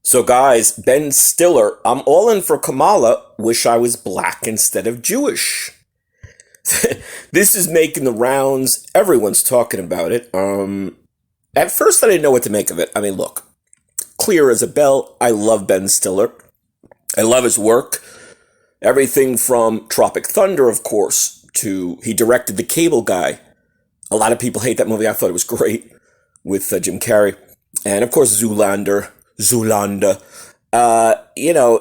So guys, Ben Stiller, I'm all in for Kamala. Wish I was black instead of Jewish. This is making the rounds. Everyone's talking about it. At first I didn't know what to make of it. I mean, look, clear as a bell. I love Ben Stiller. I love his work. Everything from Tropic Thunder, of course, to he directed The Cable Guy. A lot of people hate that movie. I thought it was great with Jim Carrey. And of course, Zoolander.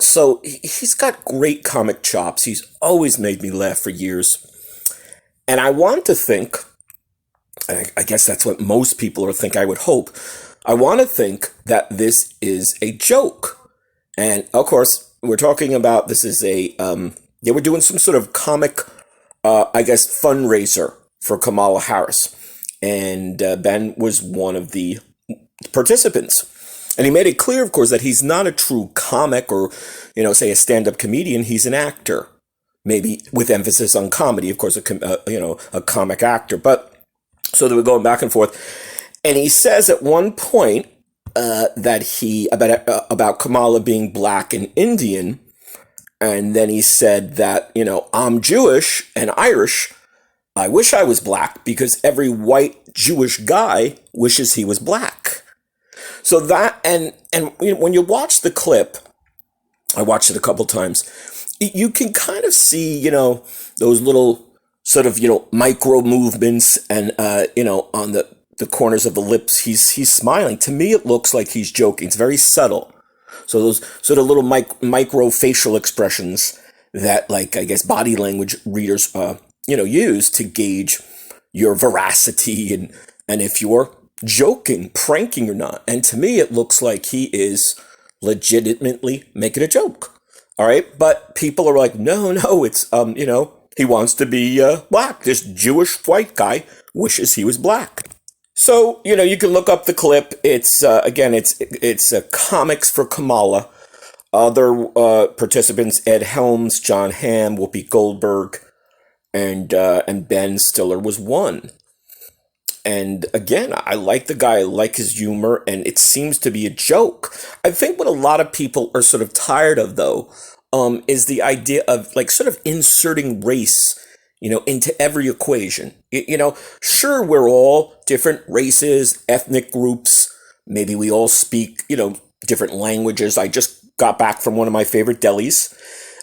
So he's got great comic chops. He's always made me laugh for years. And I want to think, and I guess that's what most people think, I would hope, I want to think that this is a joke. And of course, we're talking about, this is we're doing some sort of comic, fundraiser for Kamala Harris. And Ben was one of the participants. And he made it clear, of course, that he's not a true comic or, say a stand-up comedian. He's an actor, maybe with emphasis on comedy, of course, a comic actor. But so they were going back and forth. And he says at one point that about Kamala being black and Indian. And then he said that, I'm Jewish and Irish. I wish I was black because every white Jewish guy wishes he was black. So that, and when you watch the clip, I watched it a couple times, you can kind of see, those little sort of, micro movements and, on the corners of the lips, he's smiling. To me, it looks like he's joking. It's very subtle. So those sort of little micro facial expressions that, like, I guess body language readers, use to gauge your veracity and if you're joking, pranking or not. And to me, it looks like he is legitimately making a joke. All right. But people are like, no, it's, he wants to be black. This Jewish white guy wishes he was black. So, you can look up the clip. It's, it's Comics for Kamala. Other participants, Ed Helms, John Hamm, Whoopi Goldberg, and Ben Stiller was one. And again, I like the guy, I like his humor, and it seems to be a joke. I think what a lot of people are sort of tired of, though, is the idea of like sort of inserting race, into every equation. Sure, we're all different races, ethnic groups. Maybe we all speak, different languages. I just got back from one of my favorite delis.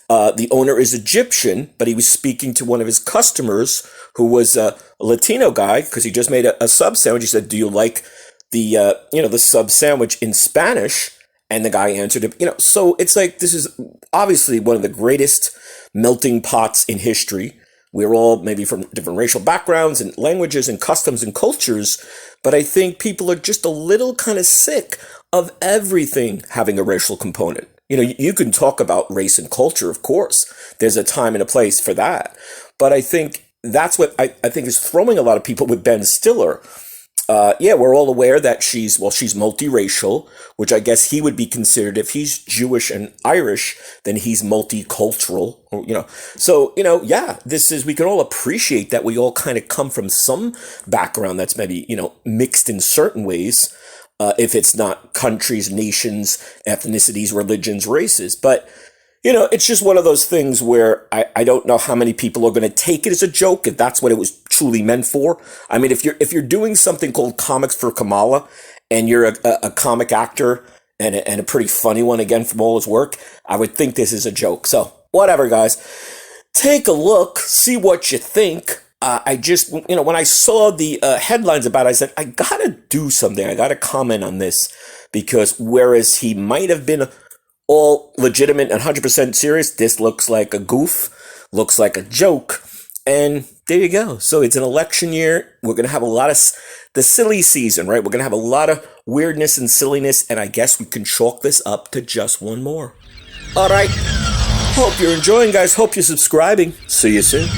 The owner is Egyptian, but he was speaking to one of his customers who was a Latino guy because he just made a sub sandwich. He said, "Do you like the sub sandwich in Spanish?" And the guy answered him, So it's like this is obviously one of the greatest melting pots in history. We're all maybe from different racial backgrounds and languages and customs and cultures, but I think people are just a little kind of sick of everything having a racial component. You can talk about race and culture, of course. There's a time and a place for that. But I think that's what I think is throwing a lot of people with Ben Stiller. We're all aware that she's multiracial, which I guess he would be considered, if he's Jewish and Irish, then he's multicultural, So, we can all appreciate that we all kind of come from some background that's maybe, mixed in certain ways. If it's not countries, nations, ethnicities, religions, races. But, it's just one of those things where I don't know how many people are going to take it as a joke, if that's what it was truly meant for. I mean, if you're doing something called Comics for Kamala, and you're a comic actor and a pretty funny one, again, from all his work, I would think this is a joke. So, whatever, guys. Take a look, see what you think. I just, when I saw the headlines about it, I said, I gotta do something. I gotta comment on this, because whereas he might have been all legitimate and 100% serious, this looks like a goof, looks like a joke. And there you go. So it's an election year. We're going to have a lot of the silly season, right? We're going to have a lot of weirdness and silliness. And I guess we can chalk this up to just one more. All right. Hope you're enjoying, guys. Hope you're subscribing. See you soon.